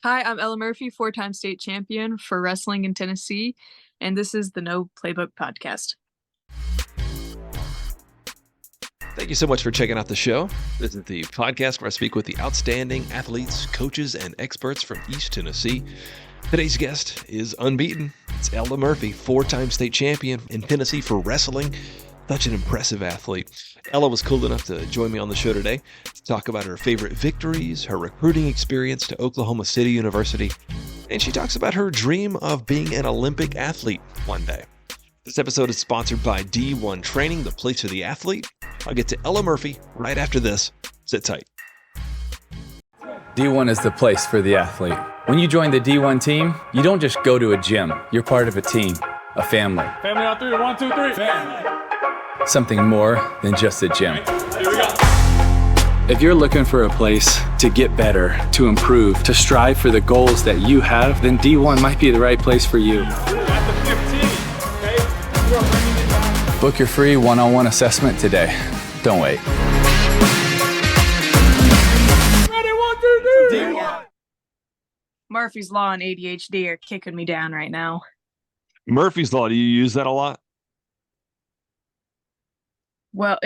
Hi, I'm Ella Murphy, four-time state champion for wrestling in Tennessee, and this is the No Playbook Podcast. Thank you so much for checking out the show. This is the podcast where I speak with the outstanding athletes, coaches, and experts from East Tennessee. Today's guest is unbeaten. It's Ella Murphy, four-time state champion in Tennessee for wrestling. Such an impressive athlete. Ella was cool enough to join me on the show today to talk about her favorite victories, her recruiting experience to Oklahoma City University, and she talks about her dream of being an Olympic athlete one day. This episode is sponsored by D1 Training, the place for the athlete. I'll get to Ella Murphy right after this. Sit tight. D1 is the place for the athlete. When you join the D1 team, you don't just go to a gym. You're part of a team, a family. Family on three. 1, 2, 3. Family. Something more than just a gym. Here we go. If you're looking for a place to get better, to improve, to strive for the goals that you have, then D1 might be the right place for you. At the 15, okay? We're bringing it down. Book your free one-on-one assessment today. Don't wait. Ready, 1, 2, 3. D1. Murphy's Law and ADHD are kicking me down right now. Murphy's Law, do you use that a lot? Well,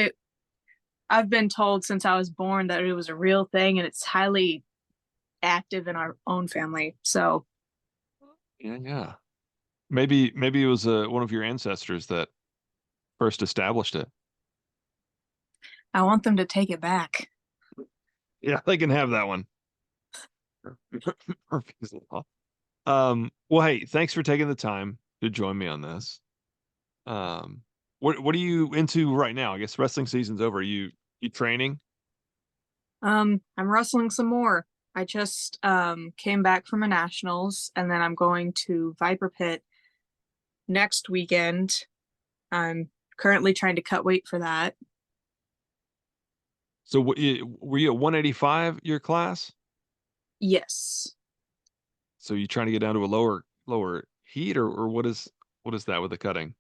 I've been told since I was born that it was a real thing, and it's highly active in our own family. So, Yeah. Maybe it was one of your ancestors that first established it. I want them to take it back. Yeah, they can have that one. Murphy's Law. Well, hey, thanks for taking the time to join me on this. What are you into right now? I guess wrestling season's over. You training? I'm wrestling some more. I just came back from a nationals, and then I'm going to Viper Pit next weekend. I'm currently trying to cut weight for that. So were you at 185 your class? Yes. So you trying to get down to a lower heat, or what is that with the cutting?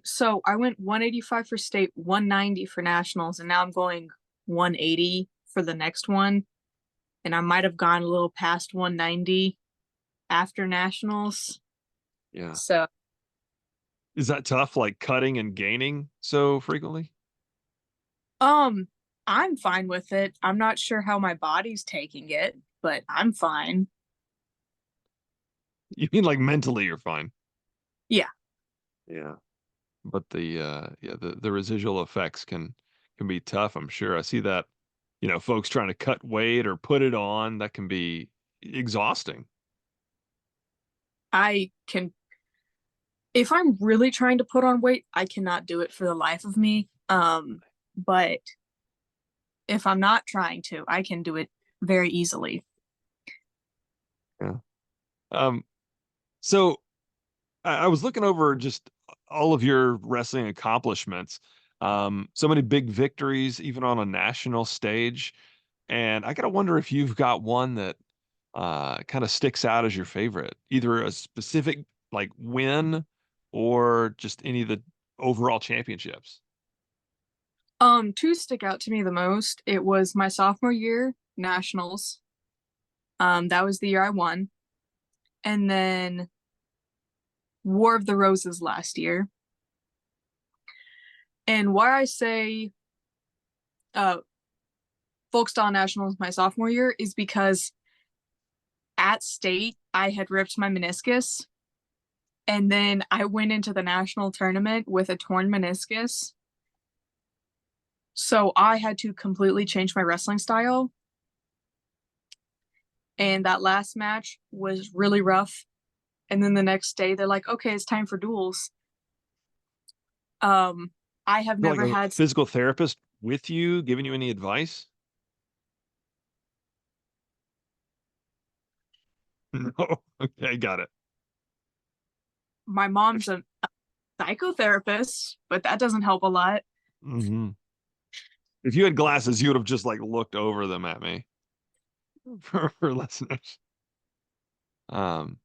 So I went 185 for state, 190 for nationals, and now I'm going 180 for the next one. And I might have gone a little past 190 after nationals. Yeah. So Is that tough, like cutting and gaining so frequently? I'm fine with it. I'm not sure how my body's taking it, but I'm fine. You mean like mentally you're fine? Yeah. Yeah. But the residual effects can be tough, I'm sure. I see that, folks trying to cut weight or put it on, that can be exhausting. If I'm really trying to put on weight, I cannot do it for the life of me. But if I'm not trying to, I can do it very easily. Yeah. So I was looking over just all of your wrestling accomplishments. So many big victories, even on a national stage. And I gotta wonder if you've got one that kind of sticks out as your favorite, either a specific like win or just any of the overall championships. Two stick out to me the most. It was my sophomore year nationals. That was the year I won. And then War of the Roses last year. And why I say folk style nationals my sophomore year is because at state I had ripped my meniscus, and then I went into the national tournament with a torn meniscus. So I had to completely change my wrestling style. And that last match was really rough. And then the next day they're like, okay, it's time for duels. I have Like never a had physical therapist with you, giving you any advice? No. Okay, got it. my mom's a psychotherapist, but that doesn't help a lot. Hmm. If you had glasses, you would have just like looked over them at me for listeners. Um,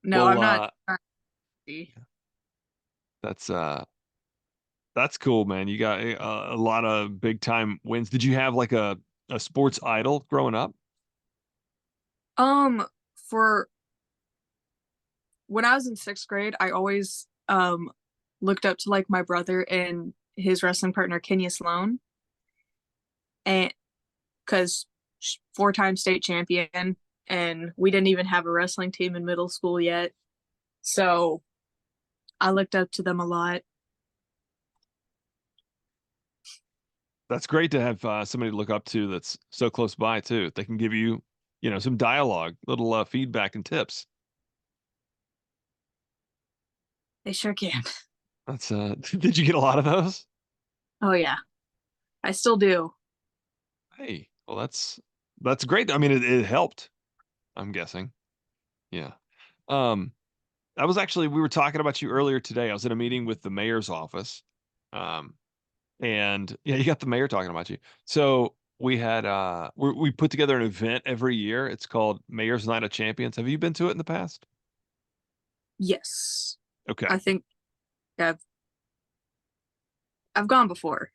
No, well, I'm not. that's that's cool, man. You got a lot of big time wins. Did you have like a sports idol growing up? For when I was in sixth grade, I always looked up to like my brother and his wrestling partner Kenya Sloan, and because four-time state champion, and we didn't even have a wrestling team in middle school yet, so I looked up to them a lot. That's great to have somebody to look up to that's so close by too. They can give you, some dialogue, little feedback and tips. They sure can. That's did you get a lot of those? Oh yeah, I still do. Hey, well that's great. I mean, it helped, I'm guessing. Yeah. Um, we were talking about you earlier today. I was in a meeting with the mayor's office. Um, and yeah, you got the mayor talking about you. So we had we put together an event every year. It's called Mayor's Night of Champions. Have you been to it in the past? Yes, Okay. I think I've I've gone before.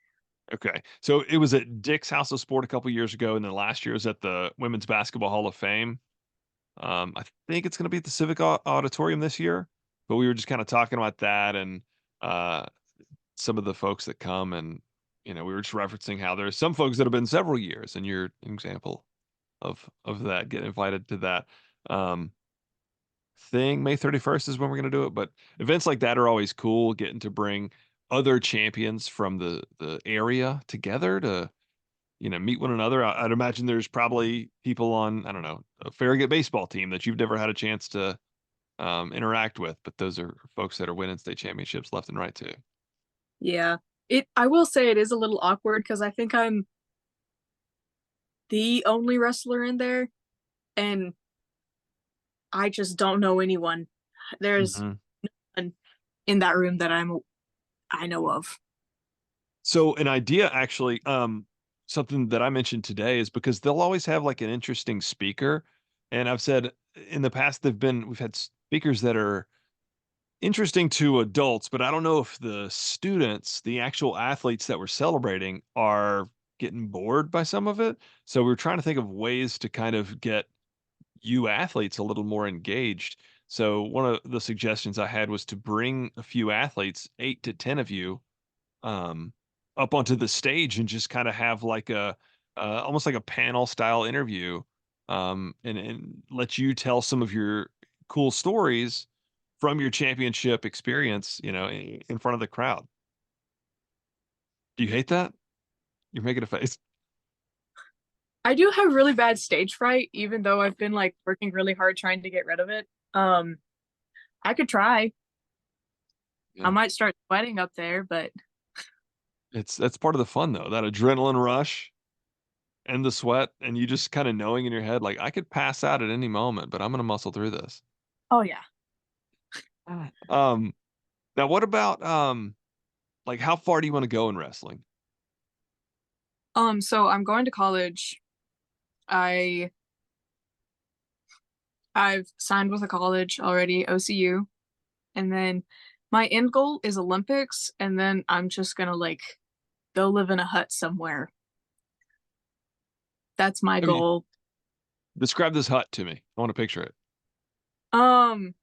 Okay. So it was at Dick's House of Sport a couple years ago, and then last year was at the Women's Basketball Hall of Fame. I think it's going to be at the Civic Auditorium this year, but we were just kind of talking about that and uh, some of the folks that come, and we were just referencing how there's some folks that have been several years, and you're an example of that, getting invited to that um, thing. May 31st is when we're going to do it, but events like that are always cool, getting to bring other champions from the area together to meet one another. I'd imagine there's probably people on, I don't know, a Farragut baseball team that you've never had a chance to interact with, but those are folks that are winning state championships left and right too. Yeah, I will say it is a little awkward because I think I'm the only wrestler in there, and I just don't know anyone. There's Mhm. none in that room that I know of. So an idea actually, something that I mentioned today is because they'll always have like an interesting speaker. And I've said in the past, we've had speakers that are interesting to adults, but I don't know if the students, the actual athletes that we're celebrating, are getting bored by some of it. So we're trying to think of ways to kind of get you athletes a little more engaged. So one of the suggestions I had was to bring a few athletes, 8 to 10 of you, um, up onto the stage and just kind of have like a almost like a panel style interview, and let you tell some of your cool stories from your championship experience, in front of the crowd. Do you hate that? You're making a face. I do have really bad stage fright, even though I've been like working really hard trying to get rid of it. I could try. I Yeah. might start sweating up there, but That's part of the fun though, that adrenaline rush and the sweat, and you just kind of knowing in your head, like I could pass out at any moment, but I'm gonna muscle through this. oh yeah. Um, Now what about like how far do you want to go in wrestling? So I'm going to college. I I've signed with a college already, OCU, and then my end goal is Olympics, and then I'm just gonna like go live in a hut somewhere. That's my I mean, goal. describe this hut to me. I want to picture it. Um,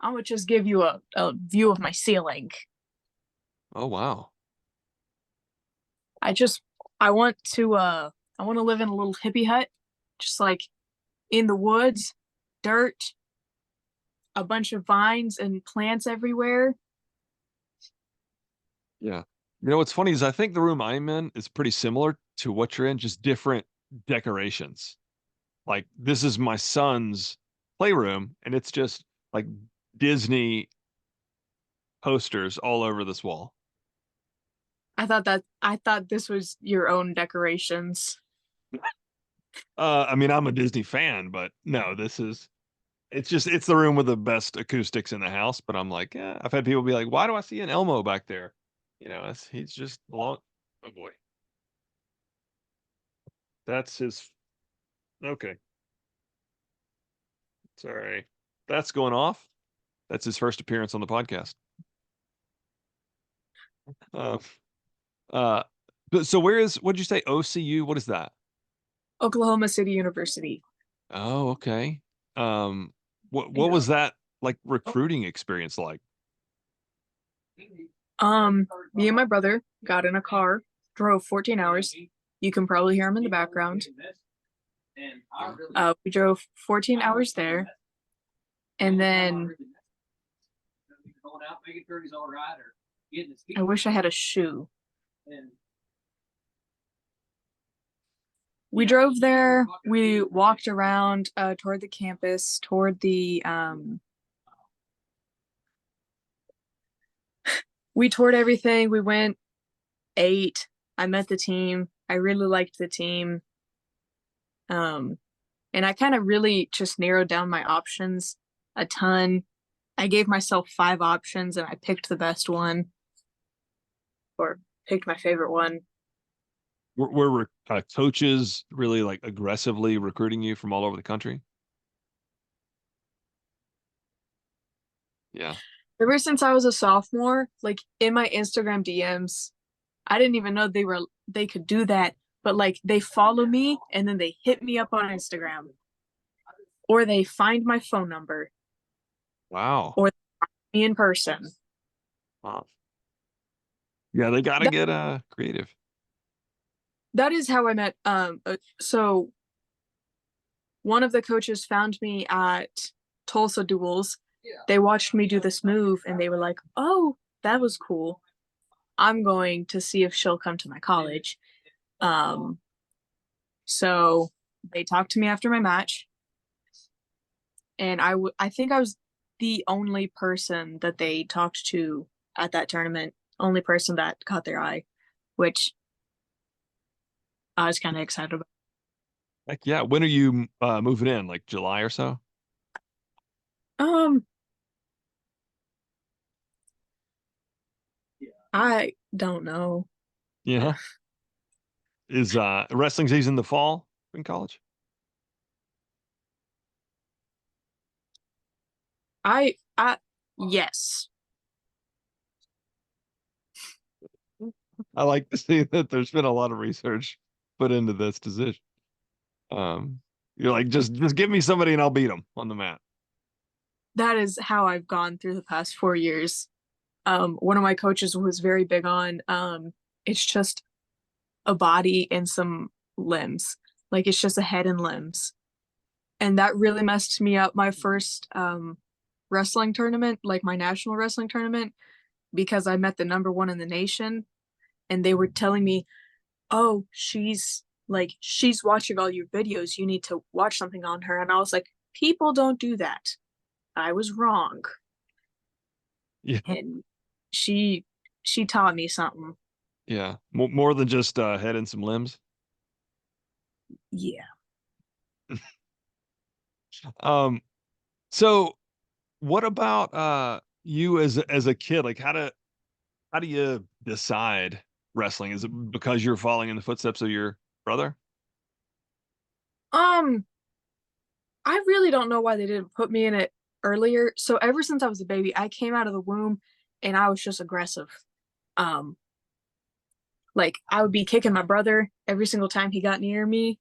I would just give you a view of my ceiling. Oh wow. I just I want to I want to live in a little hippie hut, just like in the woods, dirt, a bunch of vines and plants everywhere. Yeah. What's funny is I think the room I'm in is pretty similar to what you're in, just different decorations. Like this is my son's playroom, and it's just like Disney posters all over this wall. I thought this was your own decorations. I mean, I'm a Disney fan, but no, it's the room with the best acoustics in the house. But I'm like, yeah, I've had people be like, why do I see an Elmo back there? He's just long. Oh boy, that's his. Okay, sorry, that's going off. That's his first appearance on the podcast. Uh, uh, but so what'd you say? OCU? What is that? Oklahoma City University. Oh, okay. Um, what Yeah. was that like recruiting experience like? Me and my brother got in a car, drove 14 hours. You can probably hear him in the background. We drove 14 hours there, and then I wish I had a shoe. We drove there. We walked around toward the campus, toward the we toured everything. We went, ate. I met the team. I really liked the team. Um, and I kind of really just narrowed down my options a ton. I gave myself 5 options and I picked the best one or picked my favorite one. Were coaches really like aggressively recruiting you from all over the country? Yeah. Ever since I was a sophomore, like in my Instagram DMs, I didn't even know they could do that, but like they follow me and then they hit me up on Instagram or they find my phone number Wow. or me in person. Wow. Yeah, they got to That get creative. that is how I met so one of the coaches found me at Tulsa duels. They watched me do this move and they were like, "Oh, that was cool. I'm going to see if she'll come to my college." Um, so they talked to me after my match, and I think I was the only person that they talked to at that tournament, only person that caught their eye, which I was kind of excited about. Heck yeah. When are you moving in? Like July or so? Um, I don't know. Yeah. Is wrestling season the fall in college? I yes. I like to see that there's been a lot of research put into this decision. Um, you're like, just give me somebody and I'll beat them on the mat. That is how I've gone through the past 4 years. One of my coaches was very big on it's just a body and some limbs. Like it's just a head and limbs. And that really messed me up my first wrestling tournament, like my national wrestling tournament, because I met the number one in the nation and they were telling me, "Oh, she's watching all your videos. You need to watch something on her." And I was like, "People don't do that." I was wrong. Yeah. And she she taught me something. Yeah. More than just head and some limbs. Yeah. Um, so what about you as a kid? Like how do you decide wrestling? Is it because you're following in the footsteps of your brother? Um, I really don't know why they didn't put me in it earlier. So ever since I was a baby, I came out of the womb and I was just aggressive. Um, like I would be kicking my brother every single time he got near me.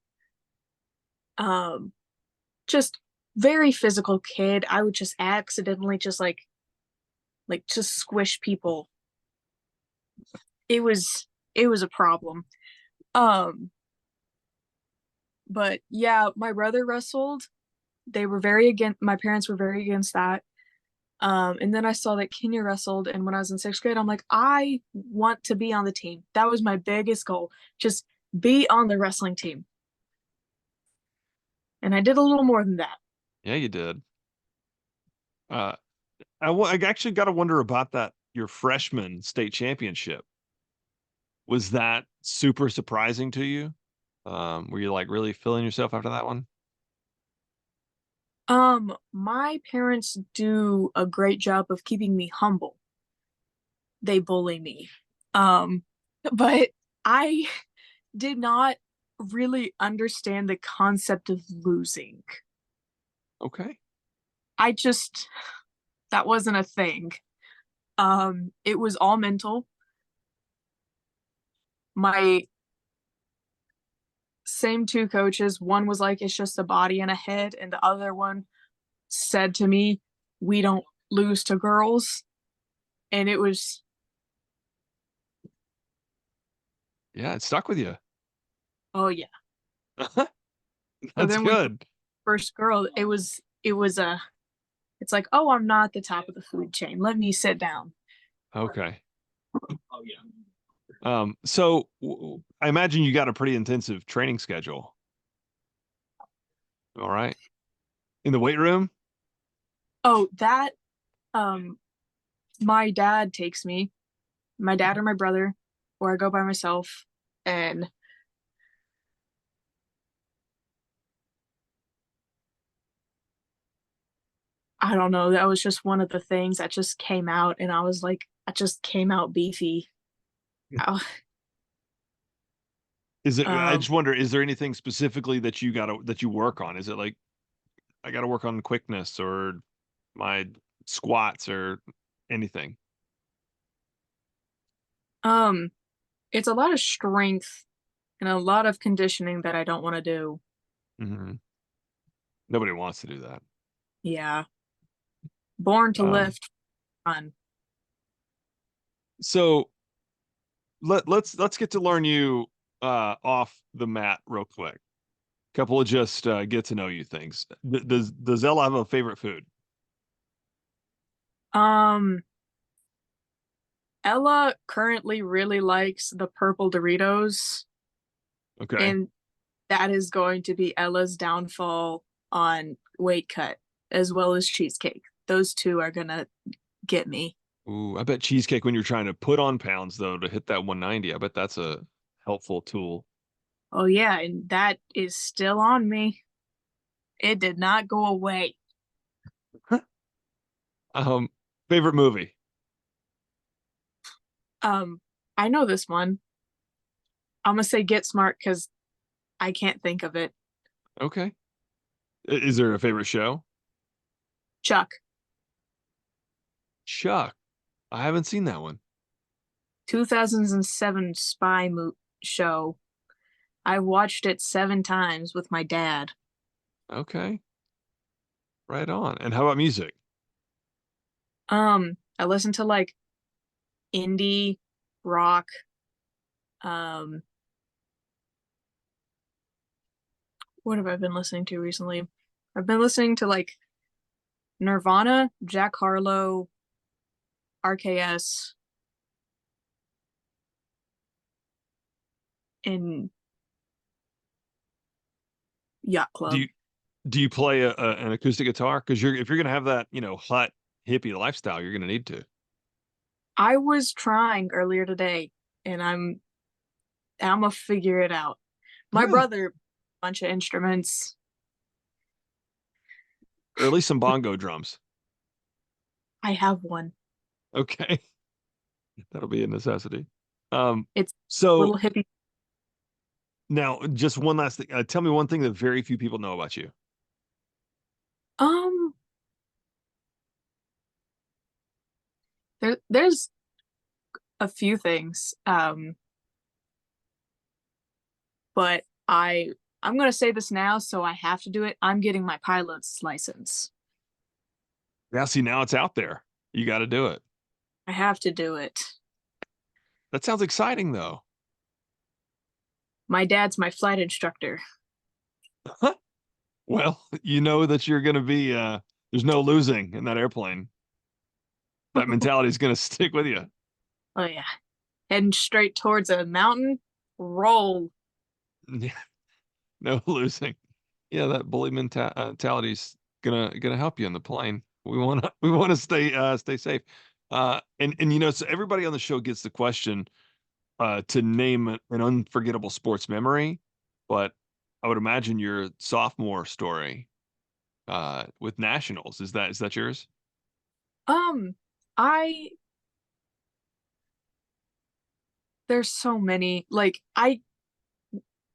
Um, just very physical kid. I would just accidentally just like just squish people. It was a problem. Um, but yeah, my brother wrestled. They were very against my parents were very against that. And then I saw that Kenya wrestled, and when I was in 6th grade, I'm like, I want to be on the team. That was my biggest goal. Just be on the wrestling team. And I did a little more than that. Yeah, you did. Uh, I actually got to wonder about that. Your freshman state championship. Was that super surprising to you? Were you like really feeling yourself after that one? My parents do a great job of keeping me humble. They bully me. Um, but I did not really understand the concept of losing. Okay. I just that wasn't a thing. It was all mental. My same two coaches. One was like, it's just a body and a head, and the other one said to me, we don't lose to girls. And it was, Yeah, it stuck with you. oh yeah. So That's then when good. first girl, it was a it's like, oh, I'm not at the top of the food chain. Let me sit down. Okay. So I imagine you got a pretty intensive training schedule. All right. In the weight room? Oh, that um my dad takes me, my dad or my brother, or I go by myself. And I don't know, that was just one of the things that just came out, and I was like, I just came out beefy. Oh, Is it, I Um, just wonder, is there anything specifically that that you work on? Is it like I gotta work on quickness or my squats or anything? um, it's a lot of strength and a lot of conditioning that I don't want to do. Hmm. Nobody wants to do that. Yeah. Born to Um, lift fun. so let's get to learn you off the mat real quick. Couple of just get to know you things. Does Ella have a favorite food? Um, Ella currently really likes the purple Doritos, Okay. and that is going to be Ella's downfall on weight cut, as well as cheesecake. Those two are gonna get me. Ooh, I bet cheesecake when you're trying to put on pounds though to hit that 190. I bet that's a helpful tool. Oh yeah, and that is still on me. It did not go away. Um, Favorite movie? Um, I know this one. I'm gonna say Get Smart because I can't think of it. Okay. Is there a favorite show? Chuck, Chuck. I haven't seen that one. 2007 show. I watched it 7 times with my dad. Okay. Right on. And how about music? I listened to like indie rock. Um, what have I been listening to recently? I've been listening to like Nirvana, Jack Harlow, RKS, and Yacht Do Club. you do you play an acoustic guitar? Because if you're gonna have that, hot hippie lifestyle, you're gonna need to. I was trying earlier today, and I'm gonna figure it out. My Huh. brother, bunch of instruments. Or at least some bongo drums. I have one. Okay. That'll be a necessity. Um, It's a so little hippie. now just one last thing. Tell me one thing that very few people know about you. Um, there's a few things. But I'm gonna say this now, so I have to do it. I'm getting my pilot's license. Yeah, see, now it's out there. You got to do it. I have to do it. That sounds exciting, though. My dad's my flight instructor. Well, you know that you're going to be, there's no losing in that airplane. That mentality is going to stick with you. Oh yeah. Heading straight towards a mountain. Roll. No losing. Yeah, that bully mentality is gonna help you in the plane. We want to stay safe. And so everybody on the show gets the question to name an unforgettable sports memory, but I would imagine your sophomore story with nationals is that yours? Um, I there's so many. Like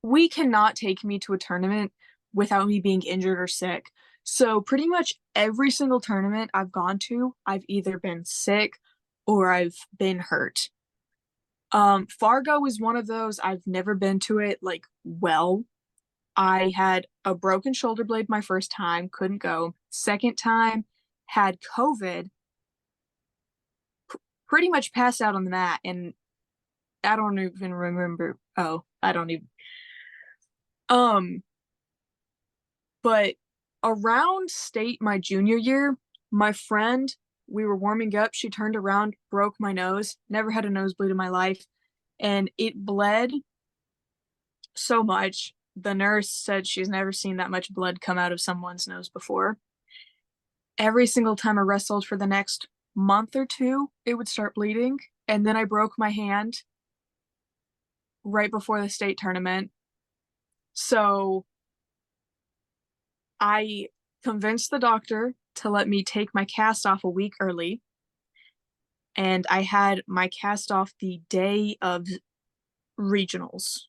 we cannot take me to a tournament without me being injured or sick. So pretty much every single tournament I've gone to, I've either been sick or I've been hurt. Fargo is one of those. I've never been to it like well. I had a broken shoulder blade my first time, couldn't go. Second time, had COVID, pretty much passed out on the mat, and I don't even remember. Oh, I don't even. Um, but around state my junior year, my friend, we were warming up. She turned around, broke my nose. Never had a nosebleed in my life, and it bled so much. The nurse said she's never seen that much blood come out of someone's nose before. Every single time I wrestled for the next month or two, it would start bleeding. And then I broke my hand right before the state tournament. So I convinced the doctor to let me take my cast off a week early. And I had my cast off the day of regionals.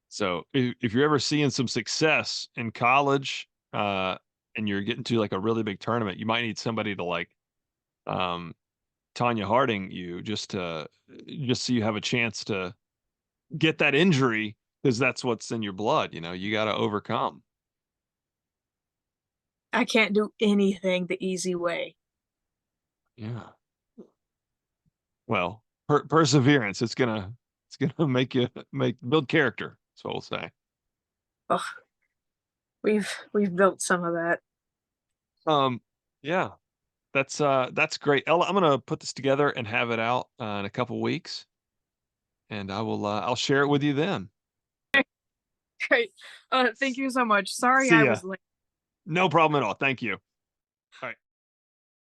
So if you're ever seeing some success in college, and you're getting to like a really big tournament, you might need somebody to like, Tanya Harding you just so you have a chance to get that injury, because that's what's in your blood. You got to overcome. I can't do anything the easy way. Yeah. Well, perseverance. It's gonna make you build character. That's what we'll say. Ugh, we've built some of that. Yeah, that's great. Ella, I'm gonna put this together and have it out in a couple weeks, and I'll share it with you then. Great. Thank you so much. Sorry See I ya. was late. No problem at all. Thank you. All right.